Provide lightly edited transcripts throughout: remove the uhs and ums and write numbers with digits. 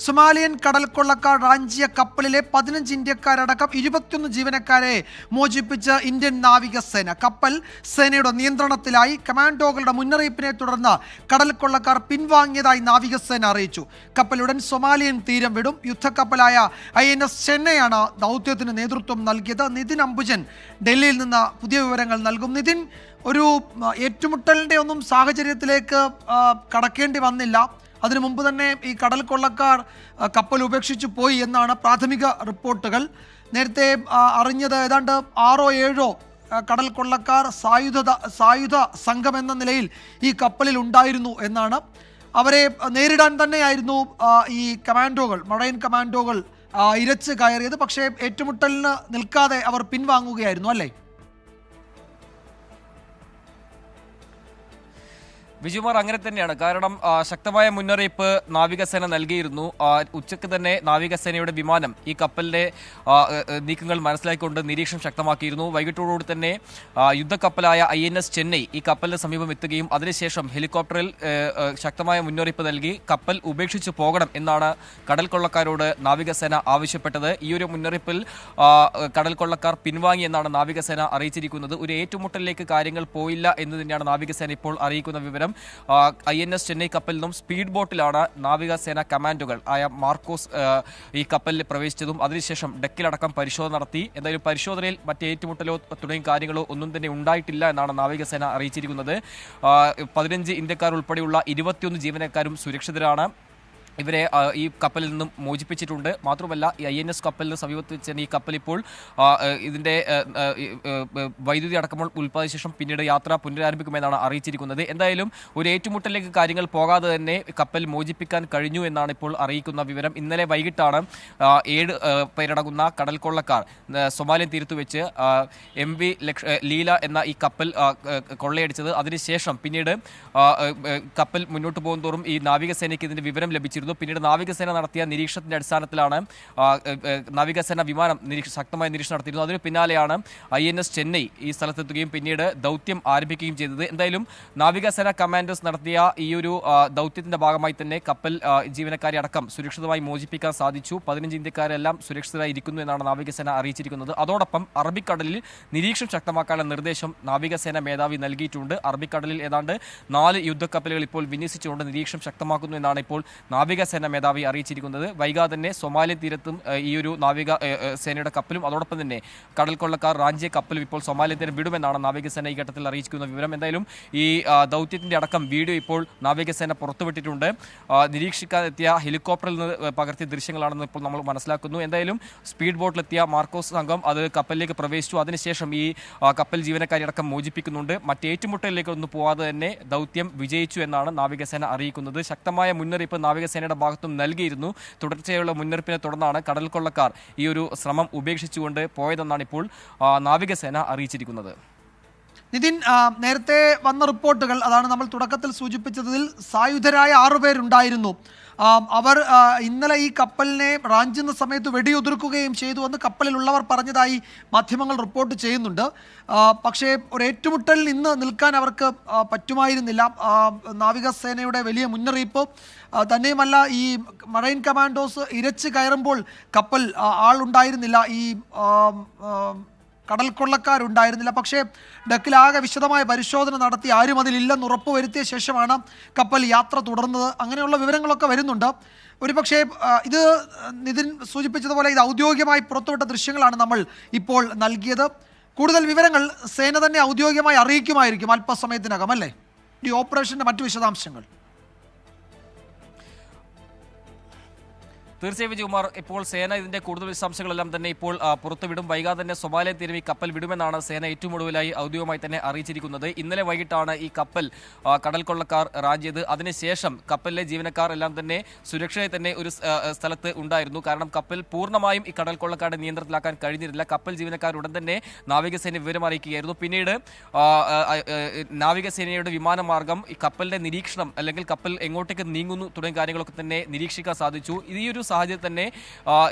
Somalian കടൽ കൊള്ളക്കാർ റാഞ്ചിയ കപ്പലിലെ 15 ഇന്ത്യക്കാരടക്കം 21 ജീവനക്കാരെ മോചിപ്പിച്ച് ഇന്ത്യൻ നാവികസേന. കപ്പൽ സേനയുടെ നിയന്ത്രണത്തിലായി. കമാൻഡോകളുടെ മുന്നറിയിപ്പിനെ തുടർന്ന് കടൽ കൊള്ളക്കാർ പിൻവാങ്ങിയതായി നാവികസേന അറിയിച്ചു. കപ്പലുടൻ സൊമാലിയൻ തീരം വിടും. യുദ്ധക്കപ്പലായ INS ചെന്നൈയാണ് ദൗത്യത്തിന് നേതൃത്വം നൽകിയത്. നിതിൻ അംബുജൻ ഡൽഹിയിൽ നിന്ന് പുതിയ വിവരങ്ങൾ നൽകും. നിതിൻ, ഒരു ഏറ്റുമുട്ടലിൻ്റെ ഒന്നും സാഹചര്യത്തിലേക്ക് കടക്കേണ്ടി വന്നില്ല. അതിനു മുമ്പ് തന്നെ ഈ കടൽ കൊള്ളക്കാർ കപ്പൽ ഉപേക്ഷിച്ചു പോയി എന്നാണ് പ്രാഥമിക റിപ്പോർട്ടുകൾ. നേരത്തെ അറിഞ്ഞത് ഏതാണ്ട് 6-7 കടൽ കൊള്ളക്കാർ സായുധ സംഘം എന്ന നിലയിൽ ഈ കപ്പലിൽ ഉണ്ടായിരുന്നു എന്നാണ്. അവരെ നേരിടാൻ തന്നെയായിരുന്നു ഈ മറൈൻ കമാൻഡോകൾ ഇരച്ച് കയറിയത്. പക്ഷേ ഏറ്റുമുട്ടലിന് നിൽക്കാതെ അവർ പിൻവാങ്ങുകയായിരുന്നു, അല്ലേ? വിജുമാർ, അങ്ങനെ തന്നെയാണ്. കാരണം ശക്തമായ മുന്നറിയിപ്പ് നാവികസേന നൽകിയിരുന്നു. ഉച്ചയ്ക്ക് തന്നെ നാവികസേനയുടെ വിമാനം ഈ കപ്പലിന്റെ നീക്കങ്ങൾ മനസ്സിലാക്കിക്കൊണ്ട് നിരീക്ഷണം ശക്തമാക്കിയിരുന്നു. വൈകിട്ടോടുകൂടി തന്നെ യുദ്ധക്കപ്പലായ INS ചെന്നൈ ഈ കപ്പലിന് സമീപം എത്തുകയും അതിനുശേഷം ഹെലികോപ്റ്ററിൽ ശക്തമായ മുന്നറിയിപ്പ് നൽകി കപ്പൽ ഉപേക്ഷിച്ചു പോകണം എന്നാണ് കടൽ കൊള്ളക്കാരോട് നാവികസേന ആവശ്യപ്പെട്ടത്. ഈ ഒരു മുന്നറിയിപ്പിൽ കടൽ കൊള്ളക്കാർ പിൻവാങ്ങി എന്നാണ് നാവികസേന അറിയിച്ചിരിക്കുന്നത്. ഒരു ഏറ്റുമുട്ടലിലേക്ക് കാര്യങ്ങൾ പോയില്ല എന്ന് തന്നെയാണ് നാവികസേന ഇപ്പോൾ അറിയിക്കുന്ന വിവരം. INS ചെന്നൈ കപ്പലിൽ നിന്നും സ്പീഡ് ബോട്ടിലാണ് നാവികസേന കമാൻഡോകൾ ആയ മാർക്കോസ് ഈ കപ്പലിൽ പ്രവേശിച്ചതും അതിനുശേഷം ഡെക്കിലടക്കം പരിശോധന നടത്തി. എന്തായാലും പരിശോധനയിൽ മറ്റ് ഏറ്റുമുട്ടലോ തുടങ്ങിയ കാര്യങ്ങളോ ഒന്നും തന്നെ ഉണ്ടായിട്ടില്ല എന്നാണ് നാവികസേന അറിയിച്ചിരിക്കുന്നത്. 15 ഇന്ത്യക്കാർ ഉൾപ്പെടെയുള്ള 21 ജീവനക്കാരും സുരക്ഷിതരാണ്. ഇവരെ ഈ കപ്പലിൽ നിന്നും മോചിപ്പിച്ചിട്ടുണ്ട്. മാത്രമല്ല ഈ INS കപ്പലിന് സമീപത്ത് വെച്ച് ഈ കപ്പൽ ഇപ്പോൾ ഇതിൻ്റെ വൈദ്യുതി അടക്കമുള്ള ഉൽപ്പാദിച്ച ശേഷം പിന്നീട് യാത്ര പുനരാരംഭിക്കുമെന്നാണ് അറിയിച്ചിരിക്കുന്നത്. എന്തായാലും ഒരു ഏറ്റുമുട്ടലിലേക്ക് കാര്യങ്ങൾ പോകാതെ തന്നെ കപ്പൽ മോചിപ്പിക്കാൻ കഴിഞ്ഞു എന്നാണ് ഇപ്പോൾ അറിയിക്കുന്ന വിവരം. ഇന്നലെ വൈകിട്ടാണ് 7 പേരടങ്ങുന്ന കടൽ കൊള്ളക്കാർ സൊമാലിയൻ തീരത്ത് വെച്ച് MV ലീല എന്ന ഈ കപ്പൽ കൊള്ളയടിച്ചത്. അതിനുശേഷം പിന്നീട് കപ്പൽ മുന്നോട്ട് പോകുന്തോറും ഈ നാവികസേനയ്ക്ക് ഇതിൻ്റെ വിവരം ലഭിച്ചിരുന്നു. പിന്നീട് നാവികസേന നടത്തിയ നിരീക്ഷണത്തിന്റെ അടിസ്ഥാനത്തിലാണ് നാവികസേന വിമാനം ശക്തമായ നിരീക്ഷണം നടത്തിയിരുന്നു. അതിന് പിന്നാലെയാണ് INS ചെന്നൈ ഈ സ്ഥലത്തെത്തുകയും പിന്നീട് ദൗത്യം ആരംഭിക്കുകയും ചെയ്തത്. എന്തായാലും നാവികസേന കമാൻഡേഴ്സ് നടത്തിയ ഈ ഒരു ദൗത്യത്തിന്റെ ഭാഗമായി തന്നെ കപ്പൽ ജീവനക്കാരെ അടക്കം സുരക്ഷിതമായി മോചിപ്പിക്കാൻ സാധിച്ചു. 15 ഇന്ത്യക്കാരെല്ലാം സുരക്ഷിതരായി ഇരിക്കുന്നു എന്നാണ് നാവികസേന അറിയിച്ചിരിക്കുന്നത്. അതോടൊപ്പം അറബിക്കടലിൽ നിരീക്ഷണം ശക്തമാക്കാനുള്ള നിർദ്ദേശം നാവികസേന മേധാവി നൽകിയിട്ടുണ്ട്. അറബിക്കടലിൽ ഏതാണ്ട് 4 യുദ്ധക്കപ്പലുകൾ ഇപ്പോൾ വിന്യസിച്ചുകൊണ്ട് നിരീക്ഷണം ശക്തമാക്കുന്നു എന്നാണ് ഇപ്പോൾ നാവികസേന മേധാവി അറിയിച്ചിരിക്കുന്നത്. വൈകാതെ തന്നെ സൊമാലിയൻ തീരത്തും ഈ ഒരു നാവികസേനയുടെ കപ്പലും അതോടൊപ്പം തന്നെ കടൽ കൊള്ളക്കാർ റാഞ്ചിയ കപ്പലും ഇപ്പോൾ സൊമാലിയൻ തീരം വിടുമെന്നാണ് നാവികസേന ഈ ഘട്ടത്തിൽ അറിയിക്കുന്ന വിവരം. എന്തായാലും ഈ ദൗത്യത്തിന്റെ അടക്കം വീഡിയോ ഇപ്പോൾ നാവികസേന പുറത്തുവിട്ടിട്ടുണ്ട്. നിരീക്ഷിക്കാനെത്തിയ ഹെലികോപ്റ്ററിൽ നിന്ന് പകർത്തിയ ദൃശ്യങ്ങളാണെന്ന് ഇപ്പോൾ നമ്മൾ മനസ്സിലാക്കുന്നു. എന്തായാലും സ്പീഡ് ബോട്ടിലെത്തിയ മാർക്കോസ് സംഘം അത് കപ്പലിലേക്ക് പ്രവേശിച്ചു. അതിനുശേഷം ഈ കപ്പൽ ജീവനക്കാരെ അടക്കം മോചിപ്പിക്കുന്നുണ്ട്. മറ്റേറ്റുമുട്ടലിലേക്ക് ഒന്നും പോവാതെ തന്നെ ദൗത്യം വിജയിച്ചു എന്നാണ് നാവികസേന അറിയിക്കുന്നത്. ശക്തമായ മുന്നറിയിപ്പ് നാവികസേനയുടെ ഭാഗത്തും നൽകിയിരുന്നു. തുടർച്ചയായുള്ള മുന്നറിയിപ്പിനെ തുടർന്നാണ് കടൽ കൊള്ളക്കാർ ഈ ഒരു ശ്രമം ഉപേക്ഷിച്ചുകൊണ്ട് പോയതെന്നാണ് ഇപ്പോൾ നാവികസേന അറിയിച്ചിരിക്കുന്നത്. നിതിൻ, നേരത്തെ വന്ന റിപ്പോർട്ടുകൾ അതാണ് നമ്മൾ തുടക്കത്തിൽ സൂചിപ്പിച്ചതിൽ സായുധരായ 6 പേരുണ്ടായിരുന്നു. അവർ ഇന്നലെ ഈ കപ്പലിനെ റാഞ്ചുന്ന സമയത്ത് വെടിയുതിർക്കുകയും ചെയ്തു എന്ന് കപ്പലിലുള്ളവർ പറഞ്ഞതായി മാധ്യമങ്ങൾ റിപ്പോർട്ട് ചെയ്യുന്നുണ്ട്. പക്ഷേ ഒരു ഏറ്റുമുട്ടലിൽ ഇന്ന് നിൽക്കാൻ അവർക്ക് പറ്റുമായിരുന്നില്ല. നാവികസേനയുടെ വലിയ മുന്നറിയിപ്പ് തന്നെയുമല്ല, ഈ മറൈൻ കമാൻഡോസ് ഇരച്ച് കയറുമ്പോൾ കപ്പൽ ആളുണ്ടായിരുന്നില്ല, ഈ കടൽ കൊള്ളക്കാരുണ്ടായിരുന്നില്ല. പക്ഷേ ഡെക്കിലാകെ വിശദമായ പരിശോധന നടത്തി ആരും അതിലില്ലെന്ന് ഉറപ്പുവരുത്തിയ ശേഷമാണ് കപ്പൽ യാത്ര തുടർന്നത്. അങ്ങനെയുള്ള വിവരങ്ങളൊക്കെ വരുന്നുണ്ട്. ഒരുപക്ഷേ ഇത് നിതിൻ സൂചിപ്പിച്ചതുപോലെ ഇത് ഔദ്യോഗികമായി പുറത്തുവിട്ട ദൃശ്യങ്ങളാണ് നമ്മൾ ഇപ്പോൾ നൽകിയത്. കൂടുതൽ വിവരങ്ങൾ സേന തന്നെ ഔദ്യോഗികമായി അറിയിക്കുമായിരിക്കും അല്പസമയത്തിനകം, അല്ലേ? ഈ ഓപ്പറേഷൻ്റെ മറ്റു വിശദാംശങ്ങൾ. തീർച്ചയായും വിജയകുമാർ, ഇപ്പോൾ സേന ഇതിന്റെ കൂടുതൽ വിശദാംശങ്ങളെല്ലാം തന്നെ ഇപ്പോൾ പുറത്തുവിടും. വൈകാതെ തന്നെ സൊമാലിയൻ തീരം ഈ കപ്പൽ വിടുമെന്നാണ് സേന ഏറ്റവും ഒടുവിലായി ഔദ്യോഗികമായി തന്നെ അറിയിച്ചിരിക്കുന്നത്. ഇന്നലെ വൈകിട്ടാണ് ഈ കപ്പൽ കടൽ കൊള്ളക്കാർ റാഞ്ചിയത്. അതിനുശേഷം കപ്പലിലെ ജീവനക്കാർ എല്ലാം തന്നെ സുരക്ഷയിൽ തന്നെ ഒരു സ്ഥലത്ത് ഉണ്ടായിരുന്നു. കാരണം കപ്പൽ പൂർണ്ണമായും ഈ കടൽ കൊള്ളക്കാരുടെ നിയന്ത്രണത്തിലാക്കാൻ കഴിഞ്ഞിരുന്നില്ല. കപ്പൽ ജീവനക്കാർ ഉടൻ തന്നെ നാവികസേന വിവരം അറിയിക്കുകയായിരുന്നു. പിന്നീട് നാവികസേനയുടെ വിമാനമാർഗം ഈ കപ്പലിന്റെ നിരീക്ഷണം അല്ലെങ്കിൽ കപ്പൽ എങ്ങോട്ടേക്ക് നീങ്ങുന്നു തുടങ്ങിയ കാര്യങ്ങളൊക്കെ തന്നെ നിരീക്ഷിക്കാൻ സാധിച്ചു. ഈ ഒരു സാഹചര്യത്തിൽ തന്നെ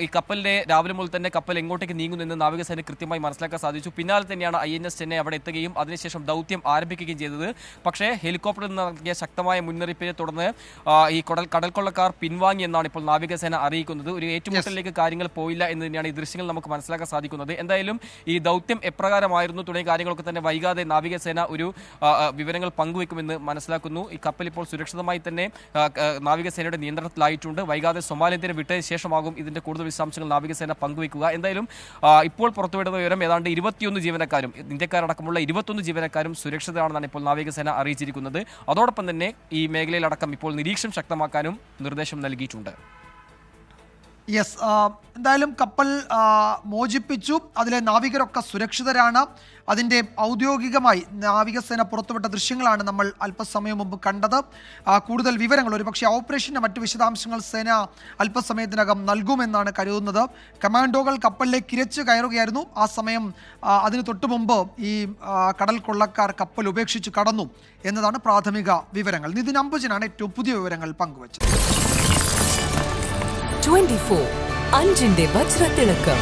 ഈ കപ്പലിന്റെ രാവിലെ മുതൽ തന്നെ കപ്പൽ എങ്ങോട്ടേക്ക് നീങ്ങുമെന്ന് നാവികസേന കൃത്യമായി മനസ്സിലാക്കാൻ സാധിച്ചു. പിന്നാലെ തന്നെയാണ് INS ചെന്നൈ അവിടെ എത്തുകയും അതിനുശേഷം ദൗത്യം ആരംഭിക്കുകയും ചെയ്തത്. പക്ഷേ ഹെലികോപ്റ്ററിൽ നിന്ന് നൽകിയ ശക്തമായ മുന്നറിയിപ്പിനെ തുടർന്ന് ഈ കടൽ കൊള്ളക്കാർ പിൻവാങ്ങി എന്നാണ് ഇപ്പോൾ നാവികസേന അറിയിക്കുന്നത്. ഒരു ഏറ്റുമുട്ടലിലേക്ക് കാര്യങ്ങൾ പോയില്ല എന്ന് തന്നെയാണ് ഈ ദൃശ്യങ്ങൾ നമുക്ക് മനസ്സിലാക്കാൻ സാധിക്കുന്നത്. എന്തായാലും ഈ ദൗത്യം എപ്രകാരമായിരുന്നു തുടങ്ങിയ കാര്യങ്ങളൊക്കെ തന്നെ വൈകാതെ നാവികസേന ഒരു വിവരങ്ങൾ പങ്കുവെക്കുമെന്ന് മനസ്സിലാക്കുന്നു. ഈ കപ്പൽ ഇപ്പോൾ സുരക്ഷിതമായി തന്നെ നാവികസേനയുടെ നിയന്ത്രണത്തിലായിട്ടുണ്ട്. വൈകാതെ സൊമാലിയത്തിന് വിട്ടതിന് ശേഷമാകും ഇതിന്റെ കൂടുതൽ വിശദാംശങ്ങൾ നാവികസേന പങ്കുവെക്കുക. എന്തായാലും ഇപ്പോൾ പുറത്തുവിടുന്ന വിവരം ഏതാണ്ട് 21 ജീവനക്കാരും ഇന്ത്യക്കാരടക്കമുള്ള 21 ജീവനക്കാരും സുരക്ഷിതരാണെന്നാണ് ഇപ്പോൾ നാവികസേന അറിയിച്ചിരിക്കുന്നത്. അതോടൊപ്പം തന്നെ ഈ മേഖലയിലടക്കം ഇപ്പോൾ നിരീക്ഷണം ശക്തമാക്കാനും നിർദ്ദേശം നൽകിയിട്ടുണ്ട്. യെസ്, എന്തായാലും കപ്പൽ മോചിപ്പിച്ചു. അതിലെ നാവികരൊക്കെ സുരക്ഷിതരാണ്. അതിൻ്റെ ഔദ്യോഗികമായി നാവികസേന പുറത്തുവിട്ട ദൃശ്യങ്ങളാണ് നമ്മൾ അല്പസമയം മുമ്പ് കണ്ടത്. കൂടുതൽ വിവരങ്ങൾ ഒരുപക്ഷെ ഓപ്പറേഷൻ്റെ മറ്റു വിശദാംശങ്ങൾ സേന അല്പസമയത്തിനകം നൽകുമെന്നാണ് കരുതുന്നത്. കമാൻഡോകൾ കപ്പലിലേക്ക് ഇരച്ചു കയറുകയായിരുന്നു. ആ സമയം അതിന് തൊട്ടു മുമ്പ് ഈ കടൽ കൊള്ളക്കാർ കപ്പൽ ഉപേക്ഷിച്ച് കടന്നു എന്നതാണ് പ്രാഥമിക വിവരങ്ങൾ. നിതിൻ അംബുജനാണ് ഏറ്റവും പുതിയ വിവരങ്ങൾ പങ്കുവച്ചത്. 24 അഞ്ചിന്റെ വജ്രത്തിളക്കം.